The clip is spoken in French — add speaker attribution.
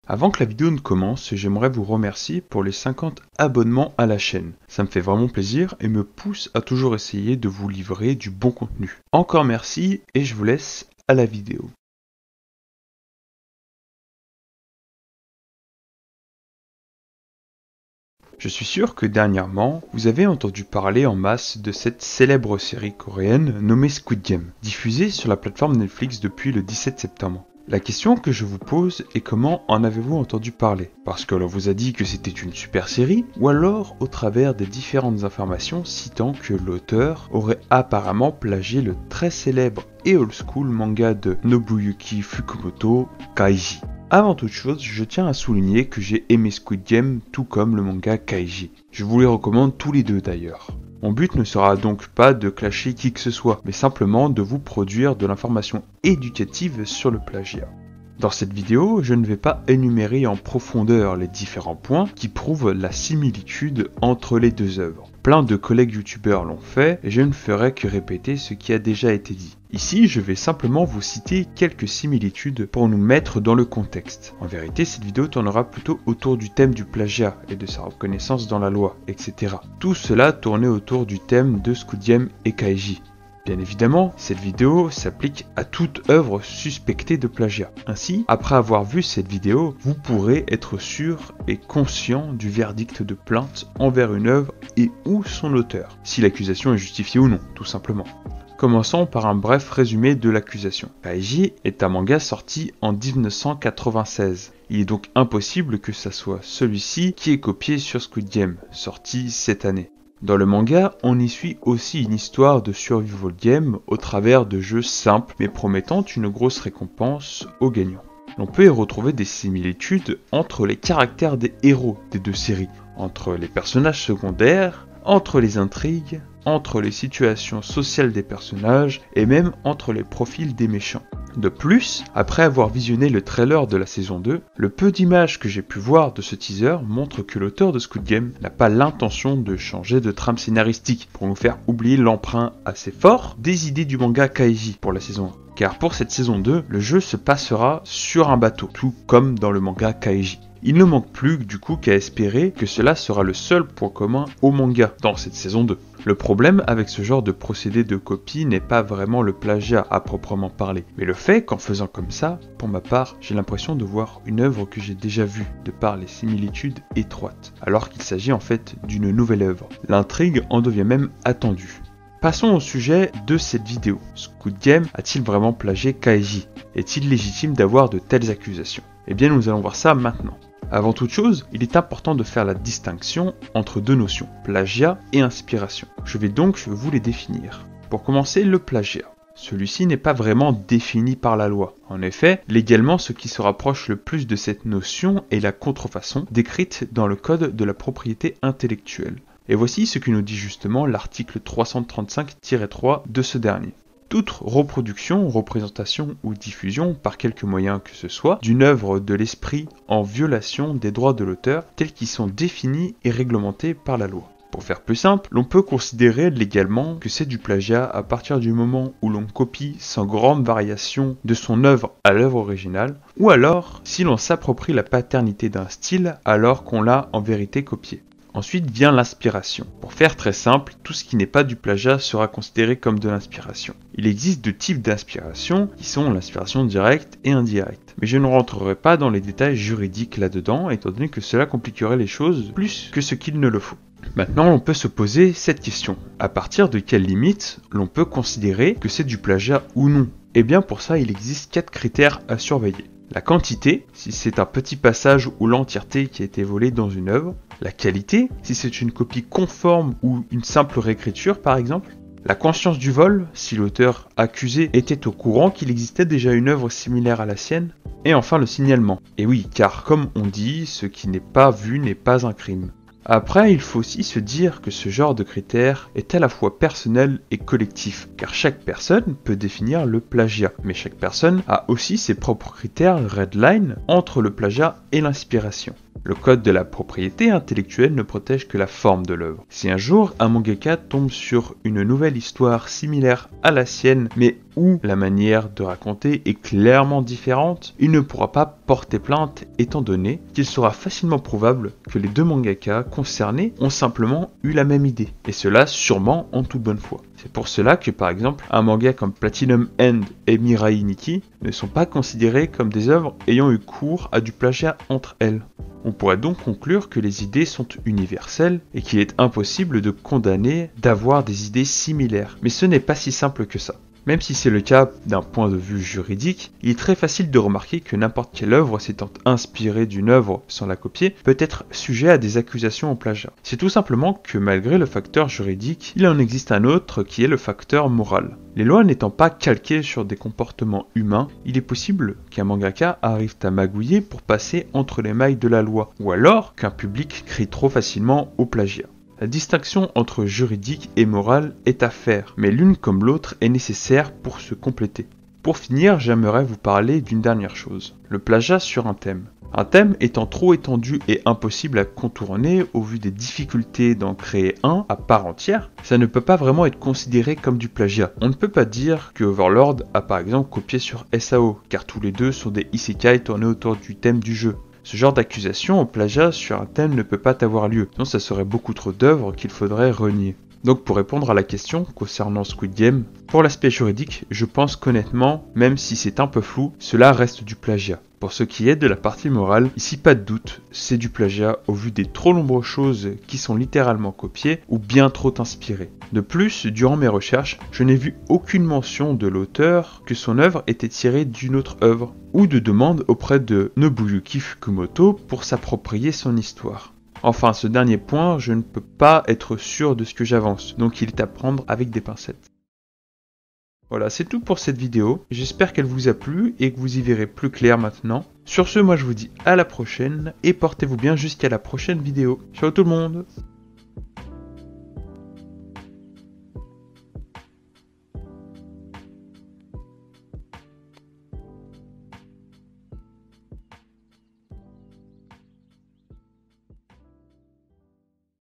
Speaker 1: Avant que la vidéo ne commence, j'aimerais vous remercier pour les 50 abonnements à la chaîne. Ça me fait vraiment plaisir et me pousse à toujours essayer de vous livrer du bon contenu. Encore merci et je vous laisse à la vidéo. Je suis sûr que dernièrement, vous avez entendu parler en masse de cette célèbre série coréenne nommée Squid Game, diffusée sur la plateforme Netflix depuis le 17 septembre. La question que je vous pose est comment en avez-vous entendu parler? Parce que l'on vous a dit que c'était une super série, ou alors au travers des différentes informations citant que l'auteur aurait apparemment plagié le très célèbre et old school manga de Nobuyuki Fukumoto, Kaiji. Avant toute chose, je tiens à souligner que j'ai aimé Squid Game tout comme le manga Kaiji. Je vous les recommande tous les deux d'ailleurs. Mon but ne sera donc pas de clasher qui que ce soit, mais simplement de vous produire de l'information éducative sur le plagiat. Dans cette vidéo, je ne vais pas énumérer en profondeur les différents points qui prouvent la similitude entre les deux œuvres. Plein de collègues youtubeurs l'ont fait et je ne ferai que répéter ce qui a déjà été dit. Ici, je vais simplement vous citer quelques similitudes pour nous mettre dans le contexte. En vérité, cette vidéo tournera plutôt autour du thème du plagiat et de sa reconnaissance dans la loi, etc. Tout cela tournait autour du thème de Squid Game et Kaiji. Bien évidemment, cette vidéo s'applique à toute œuvre suspectée de plagiat. Ainsi, après avoir vu cette vidéo, vous pourrez être sûr et conscient du verdict de plainte envers une œuvre et ou son auteur, si l'accusation est justifiée ou non, tout simplement. Commençons par un bref résumé de l'accusation. Kaiji est un manga sorti en 1996. Il est donc impossible que ça soit celui-ci qui est copié sur Squid Game, sorti cette année. Dans le manga, on y suit aussi une histoire de survival game au travers de jeux simples mais promettant une grosse récompense aux gagnants. On peut y retrouver des similitudes entre les caractères des héros des deux séries, entre les personnages secondaires, entre les intrigues, entre les situations sociales des personnages et même entre les profils des méchants. De plus, après avoir visionné le trailer de la saison 2, le peu d'images que j'ai pu voir de ce teaser montre que l'auteur de Squid Game n'a pas l'intention de changer de trame scénaristique pour nous faire oublier l'emprunt assez fort des idées du manga Kaiji pour la saison 1. Car pour cette saison 2, le jeu se passera sur un bateau, tout comme dans le manga Kaiji. Il ne manque plus du coup qu'à espérer que cela sera le seul point commun au manga dans cette saison 2. Le problème avec ce genre de procédé de copie n'est pas vraiment le plagiat à proprement parler, mais le fait qu'en faisant comme ça, pour ma part, j'ai l'impression de voir une œuvre que j'ai déjà vue, de par les similitudes étroites, alors qu'il s'agit en fait d'une nouvelle œuvre. L'intrigue en devient même attendue. Passons au sujet de cette vidéo. Squid Game a-t-il vraiment plagié Kaiji? Est-il légitime d'avoir de telles accusations? Eh bien nous allons voir ça maintenant. Avant toute chose, il est important de faire la distinction entre deux notions, plagiat et inspiration. Je vais donc vous les définir. Pour commencer, le plagiat. Celui-ci n'est pas vraiment défini par la loi. En effet, légalement, ce qui se rapproche le plus de cette notion est la contrefaçon, décrite dans le Code de la propriété intellectuelle. Et voici ce que nous dit justement l'article 335-3 de ce dernier. Toute reproduction, représentation ou diffusion, par quelque moyen que ce soit, d'une œuvre de l'esprit en violation des droits de l'auteur tels qu'ils sont définis et réglementés par la loi. Pour faire plus simple, l'on peut considérer légalement que c'est du plagiat à partir du moment où l'on copie sans grande variation de son œuvre à l'œuvre originale, ou alors si l'on s'approprie la paternité d'un style alors qu'on l'a en vérité copié. Ensuite vient l'inspiration. Pour faire très simple, tout ce qui n'est pas du plagiat sera considéré comme de l'inspiration. Il existe deux types d'inspiration qui sont l'inspiration directe et indirecte. Mais je ne rentrerai pas dans les détails juridiques là-dedans, étant donné que cela compliquerait les choses plus que ce qu'il ne le faut. Maintenant, on peut se poser cette question. À partir de quelle limite l'on peut considérer que c'est du plagiat ou non? Eh bien pour ça, il existe 4 critères à surveiller. La quantité, si c'est un petit passage ou l'entièreté qui a été volée dans une œuvre. La qualité, si c'est une copie conforme ou une simple réécriture par exemple. La conscience du vol, si l'auteur accusé était au courant qu'il existait déjà une œuvre similaire à la sienne. Et enfin le signalement. Et oui, car comme on dit, ce qui n'est pas vu n'est pas un crime. Après, il faut aussi se dire que ce genre de critère est à la fois personnel et collectif, car chaque personne peut définir le plagiat, mais chaque personne a aussi ses propres critères red line entre le plagiat et l'inspiration. Le code de la propriété intellectuelle ne protège que la forme de l'œuvre. Si un jour un mangaka tombe sur une nouvelle histoire similaire à la sienne, mais où la manière de raconter est clairement différente, il ne pourra pas porter plainte étant donné qu'il sera facilement prouvable que les deux mangaka concernés ont simplement eu la même idée, et cela sûrement en toute bonne foi. C'est pour cela que par exemple, un manga comme Platinum End et Mirai Nikki ne sont pas considérés comme des œuvres ayant eu cours à du plagiat entre elles. On pourrait donc conclure que les idées sont universelles et qu'il est impossible de condamner d'avoir des idées similaires. Mais ce n'est pas si simple que ça. Même si c'est le cas d'un point de vue juridique, il est très facile de remarquer que n'importe quelle œuvre s'étant inspirée d'une œuvre sans la copier peut être sujet à des accusations en plagiat. C'est tout simplement que malgré le facteur juridique, il en existe un autre qui est le facteur moral. Les lois n'étant pas calquées sur des comportements humains, il est possible qu'un mangaka arrive à magouiller pour passer entre les mailles de la loi, ou alors qu'un public crie trop facilement au plagiat. La distinction entre juridique et moral est à faire, mais l'une comme l'autre est nécessaire pour se compléter. Pour finir, j'aimerais vous parler d'une dernière chose, le plagiat sur un thème. Un thème étant trop étendu et impossible à contourner au vu des difficultés d'en créer un à part entière, ça ne peut pas vraiment être considéré comme du plagiat. On ne peut pas dire que Overlord a par exemple copié sur SAO, car tous les deux sont des isekai tournés autour du thème du jeu. Ce genre d'accusation au plagiat sur un thème ne peut pas avoir lieu, sinon ça serait beaucoup trop d'œuvres qu'il faudrait renier. Donc pour répondre à la question concernant Squid Game, pour l'aspect juridique, je pense qu'honnêtement, même si c'est un peu flou, cela reste du plagiat. Pour ce qui est de la partie morale, ici pas de doute, c'est du plagiat au vu des trop nombreuses choses qui sont littéralement copiées ou bien trop inspirées. De plus, durant mes recherches, je n'ai vu aucune mention de l'auteur que son œuvre était tirée d'une autre œuvre, ou de demande auprès de Nobuyuki Fukumoto pour s'approprier son histoire. Enfin, ce dernier point, je ne peux pas être sûr de ce que j'avance, donc il est à prendre avec des pincettes. Voilà, c'est tout pour cette vidéo. J'espère qu'elle vous a plu et que vous y verrez plus clair maintenant. Sur ce, moi je vous dis à la prochaine et portez-vous bien jusqu'à la prochaine vidéo. Ciao tout le monde!